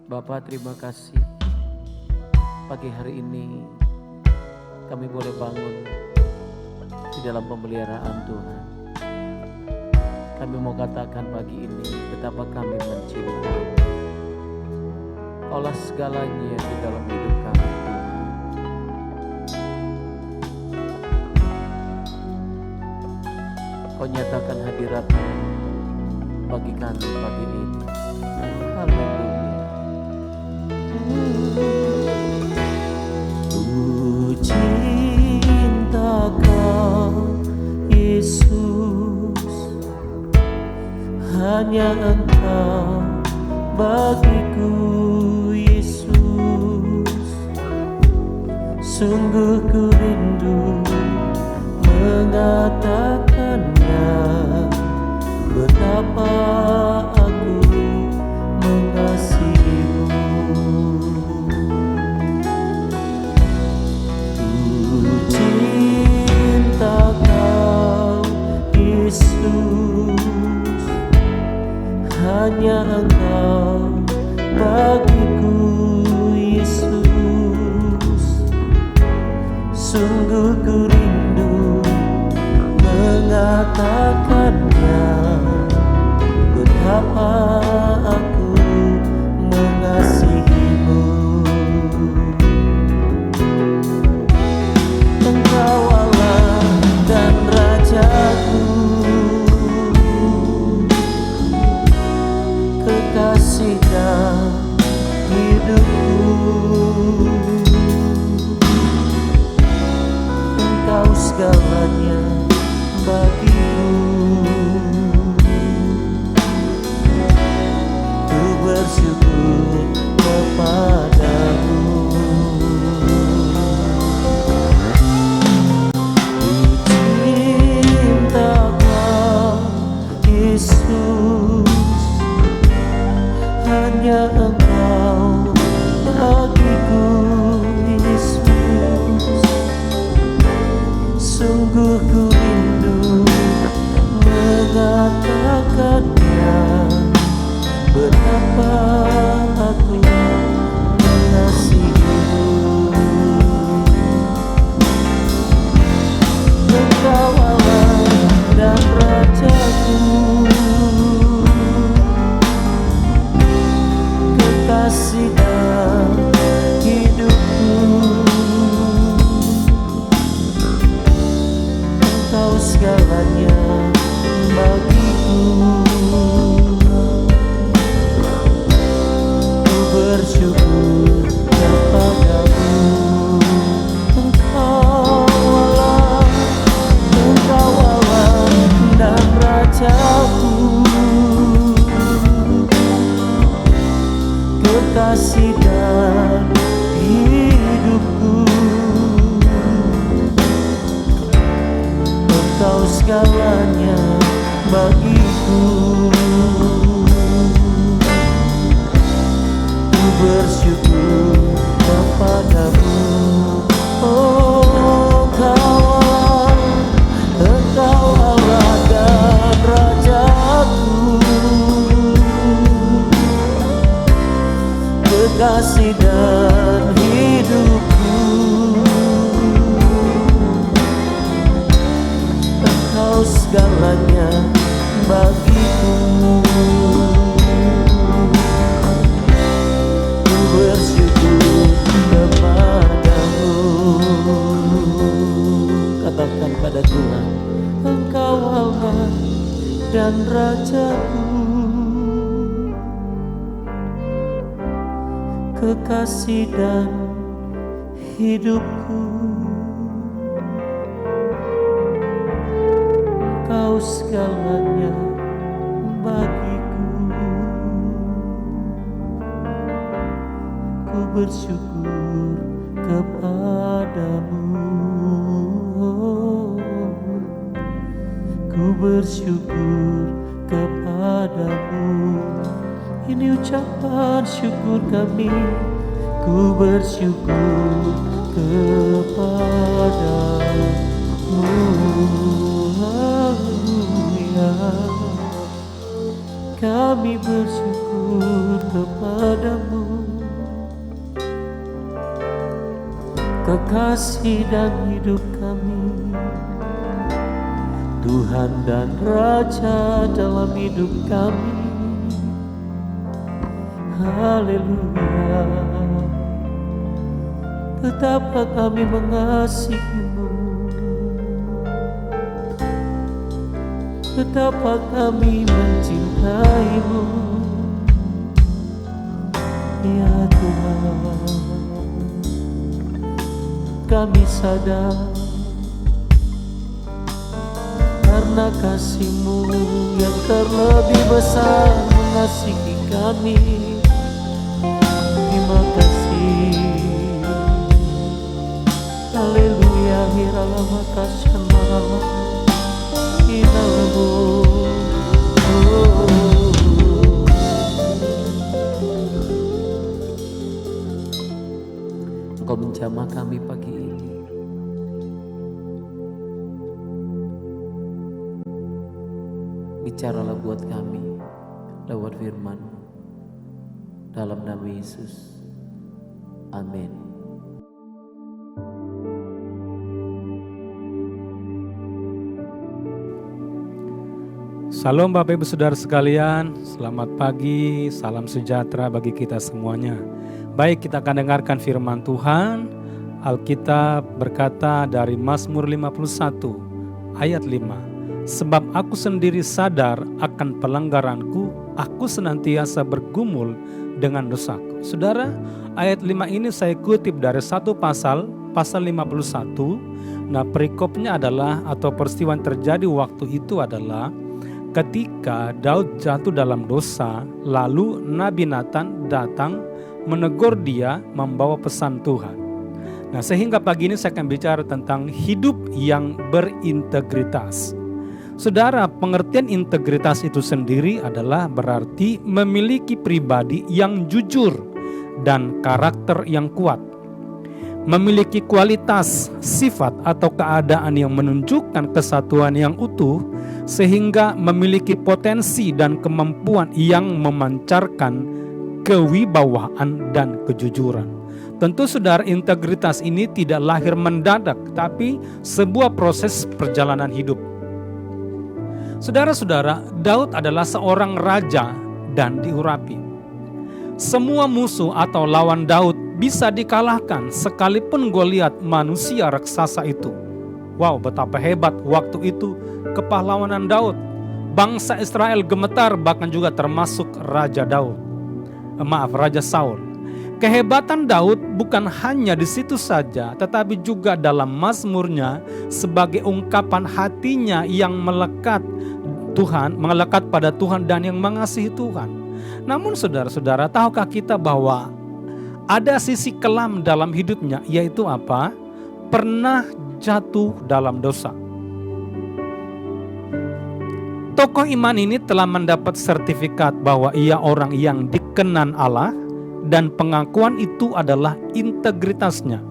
Bapa, terima kasih pagi hari ini kami boleh bangun di dalam pemeliharaan Tuhan. Kami mau katakan pagi ini betapa kami mencintai Kaulah segalanya di dalam hidup kami, Tuhan. Kau nyatakan hadirat-Mu bagi kami pagi ini. Haleluya. Ku cinta Kau, Yesus, hanya Engkau bagiku, Yesus. Sungguh ku rindu mengatakannya, betapa aku mengasihimu. Ku cinta Kau, Yesus, hanya Engkau bagiku, Yesus. Sungguh ku rindu mengatakannya, betapa aku mengasihimu. Engkau Allah dan Rajaku, kekasih dan hidupku. Engkau segalanya bagiku. Ku bersyukur kepadamu. Ku cinta Kau, Yesus, hanya Engkau bagiku, Yesus. Sungguh ku rindu mengatakannya, betapa aku mengasihimu. Engkau Allah dan Rajaku, kekasih dan hidupku. Engkau segalanya bagiku. Ku bersyukur kepadamu. Engkau Allah dan Rajaku, kekasih dan hidupku. Engkau segalanya bagiku. Ku bersyukur kepadamu. Oh, Engkau Allah dan Rajaku, kekasih dan hidupku. Engkau segalanya bagiku. Ku bersyukur kepadamu. Katakan pada Tuhan, Engkau Allah dan Rajaku, kekasih dan hidupku. Engkau segalanya bagiku. Ku bersyukur kepadamu. Ku bersyukur kepadamu. Ini ucapan syukur kami. Ku bersyukur kepadamu. Haleluya. Kami bersyukur kepadamu. kekasih dan hidup kami, Tuhan dan Raja dalam hidup kami. Haleluya. Betapa kami mengasihi-Mu, betapa kami mencintai-Mu, ya Tuhan. Kami sadar karena kasih-Mu yang terlebih besar mengasihi kami. Terima kasih. Haleluya. Hirala makasana inamu. Engkau menjamah kami pagi ini. Bicaralah buat kami lewat firman-Mu. Dalam nama Yesus. Amin. Salam Bapak Ibu Saudara sekalian, selamat pagi, salam sejahtera bagi kita semuanya. Baik, kita akan dengarkan firman Tuhan. Alkitab berkata dari Mazmur 51 ayat 5. Sebab aku sendiri sadar akan pelanggaranku, aku senantiasa bergumul dengan dosaku. Saudara, ayat 5 ini saya kutip dari satu pasal 51. Nah, perikopnya adalah atau peristiwa yang terjadi waktu itu adalah ketika Daud jatuh dalam dosa, lalu Nabi Nathan datang menegur dia membawa pesan Tuhan. Nah, sehingga pagi ini saya akan bicara tentang hidup yang berintegritas. Saudara, pengertian integritas itu sendiri adalah berarti memiliki pribadi yang jujur dan karakter yang kuat. Memiliki kualitas, sifat atau keadaan yang menunjukkan kesatuan yang utuh, sehingga memiliki potensi dan kemampuan yang memancarkan kewibawaan dan kejujuran. Tentu saudara, integritas ini tidak lahir mendadak, tapi sebuah proses perjalanan hidup. Saudara-saudara, Daud adalah seorang raja dan diurapi. Semua musuh atau lawan Daud bisa dikalahkan sekalipun Goliat manusia raksasa itu. Wow, betapa hebat waktu itu kepahlawanan Daud. Bangsa Israel gemetar, bahkan juga termasuk Raja Saul. Kehebatan Daud bukan hanya di situ saja, tetapi juga dalam mazmurnya sebagai ungkapan hatinya yang melekat pada Tuhan dan yang mengasihi Tuhan. Namun saudara-saudara, tahukah kita bahwa ada sisi kelam dalam hidupnya, yaitu apa? Pernah jatuh dalam dosa. Tokoh iman ini telah mendapat sertifikat bahwa ia orang yang dikenan Allah, dan pengakuan itu adalah integritasnya.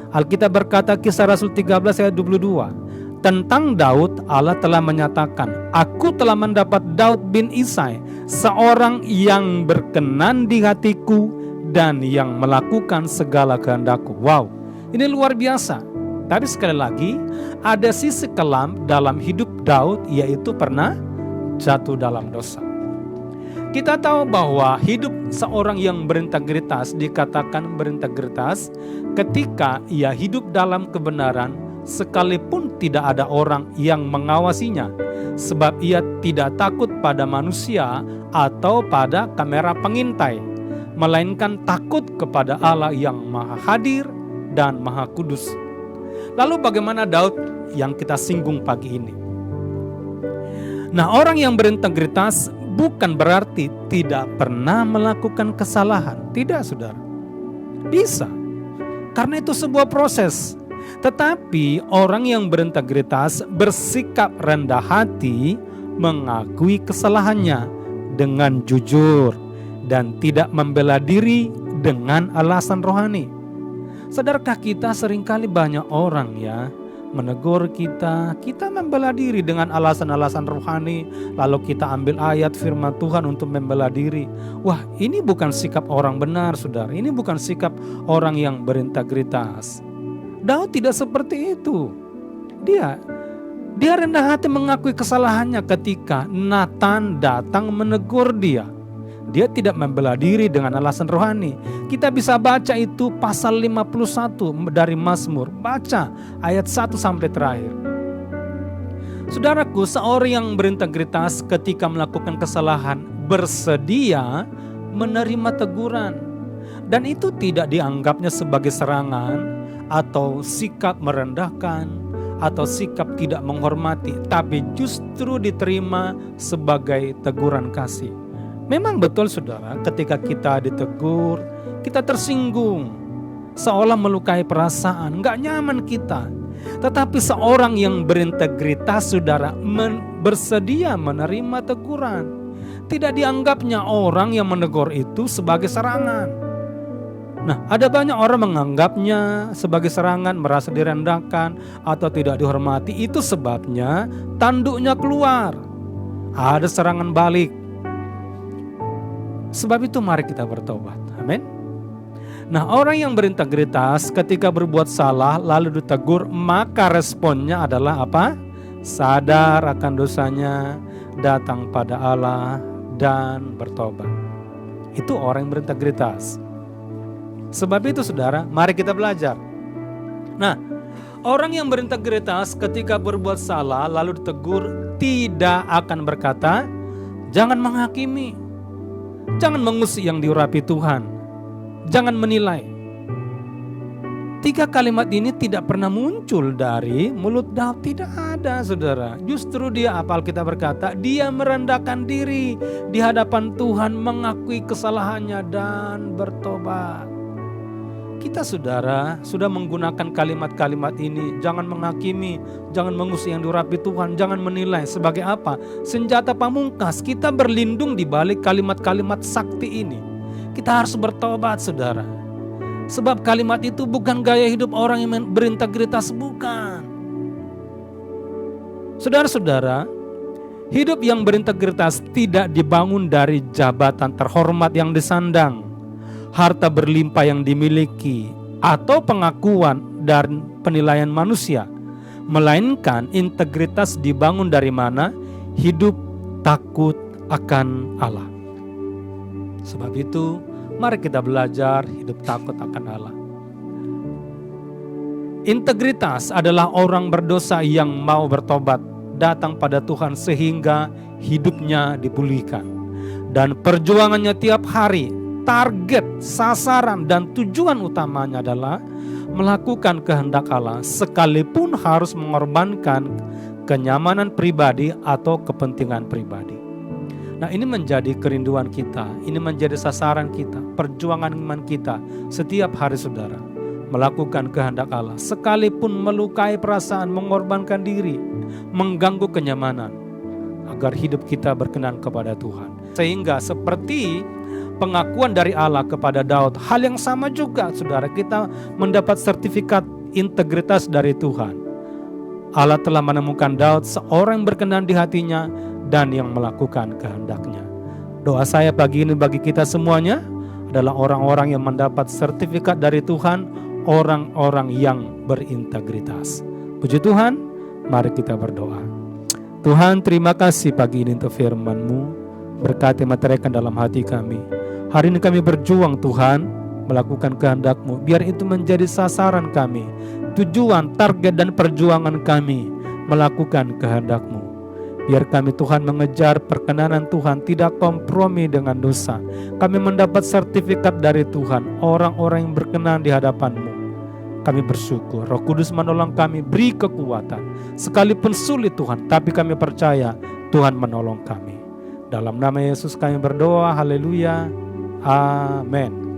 Alkitab berkata, Kisah Rasul 13 ayat 22, tentang Daud Allah telah menyatakan, aku telah mendapat Daud bin Isai, seorang yang berkenan di hatiku dan yang melakukan segala kehendakku. Wow, ini luar biasa. Tapi sekali lagi, ada sisi kelam dalam hidup Daud, yaitu pernah jatuh dalam dosa. Kita tahu bahwa hidup seorang yang berintegritas dikatakan berintegritas ketika ia hidup dalam kebenaran sekalipun tidak ada orang yang mengawasinya, sebab ia tidak takut pada manusia atau pada kamera pengintai, melainkan takut kepada Allah yang Maha Hadir dan Maha Kudus. Lalu bagaimana Daud yang kita singgung pagi ini? Nah, orang yang berintegritas bukan berarti tidak pernah melakukan kesalahan. Tidak, saudara. Bisa. Karena itu sebuah proses. Tetapi orang yang berintegritas bersikap rendah hati, mengakui kesalahannya dengan jujur dan tidak membela diri dengan alasan rohani. Sadarkah kita seringkali banyak orang menegur kita membela diri dengan alasan-alasan rohani, lalu kita ambil ayat firman Tuhan untuk membela diri. Wah, ini bukan sikap orang benar, saudara. Ini bukan sikap orang yang berintegritas. Daud tidak seperti itu. Dia rendah hati mengakui kesalahannya ketika Nathan datang menegur dia. Dia tidak membela diri dengan alasan rohani. Kita bisa baca itu pasal 51 dari Mazmur. Baca ayat 1 sampai terakhir. Saudaraku, seorang yang berintegritas ketika melakukan kesalahan bersedia menerima teguran. Dan itu tidak dianggapnya sebagai serangan atau sikap merendahkan atau sikap tidak menghormati, tapi justru diterima sebagai teguran kasih. Memang betul saudara, ketika kita ditegur, kita tersinggung, seolah melukai perasaan, gak nyaman kita. Tetapi seorang yang berintegritas saudara bersedia menerima teguran. Tidak dianggapnya orang yang menegur itu sebagai serangan. Nah, ada banyak orang menganggapnya sebagai serangan, merasa direndahkan atau tidak dihormati. Itu sebabnya tanduknya keluar. Ada serangan balik. Sebab itu mari kita bertobat. Amin. Nah, orang yang berintegritas ketika berbuat salah lalu ditegur, maka responnya adalah apa? Sadar akan dosanya, datang pada Allah dan bertobat. Itu orang yang berintegritas. Sebab itu saudara, mari kita belajar. Nah, orang yang berintegritas ketika berbuat salah lalu ditegur tidak akan berkata, jangan menghakimi, jangan mengusik yang diurapi Tuhan, jangan menilai. 3 kalimat ini tidak pernah muncul dari mulut Daud, tidak ada saudara. Justru dia, apa Alkitab berkata, dia merendahkan diri di hadapan Tuhan, mengakui kesalahannya dan bertobat. Kita saudara sudah menggunakan kalimat-kalimat ini, jangan menghakimi, jangan mengusik yang diurapi Tuhan, jangan menilai. Sebagai apa? Senjata pamungkas, kita berlindung di balik kalimat-kalimat sakti ini. Kita harus bertobat saudara. Sebab kalimat itu bukan gaya hidup orang yang berintegritas, bukan. Saudara-saudara, hidup yang berintegritas tidak dibangun dari jabatan terhormat yang disandang, harta berlimpah yang dimiliki, atau pengakuan dan penilaian manusia. Melainkan integritas dibangun dari mana? Hidup takut akan Allah. Sebab itu mari kita belajar hidup takut akan Allah. Integritas adalah orang berdosa yang mau bertobat, datang pada Tuhan sehingga hidupnya dipulihkan. Dan perjuangannya tiap hari, target, sasaran, dan tujuan utamanya adalah melakukan kehendak Allah, sekalipun harus mengorbankan kenyamanan pribadi atau kepentingan pribadi. Nah, ini menjadi kerinduan kita, ini menjadi sasaran kita, perjuangan iman kita setiap hari saudara. Melakukan kehendak Allah, sekalipun melukai perasaan, mengorbankan diri, mengganggu kenyamanan, agar hidup kita berkenan kepada Tuhan. Sehingga seperti pengakuan dari Allah kepada Daud, hal yang sama juga saudara, kita mendapat sertifikat integritas dari Tuhan. Allah telah menemukan Daud seorang yang berkenan di hatinya dan yang melakukan kehendaknya. Doa saya pagi ini bagi kita semuanya adalah orang-orang yang mendapat sertifikat dari Tuhan, orang-orang yang berintegritas. Puji Tuhan, mari kita berdoa. Tuhan, terima kasih pagi ini untuk firman-Mu, berkati meteraikan dalam hati kami. Hari ini kami berjuang Tuhan, melakukan kehendak-Mu. Biar itu menjadi sasaran kami, tujuan, target, dan perjuangan kami melakukan kehendak-Mu. Biar kami Tuhan mengejar perkenanan Tuhan, tidak kompromi dengan dosa. Kami mendapat sertifikat dari Tuhan, orang-orang yang berkenan di hadapan-Mu. Kami bersyukur, Roh Kudus menolong kami, beri kekuatan. Sekalipun sulit Tuhan, tapi kami percaya Tuhan menolong kami. Dalam nama Yesus kami berdoa, haleluya. Amin.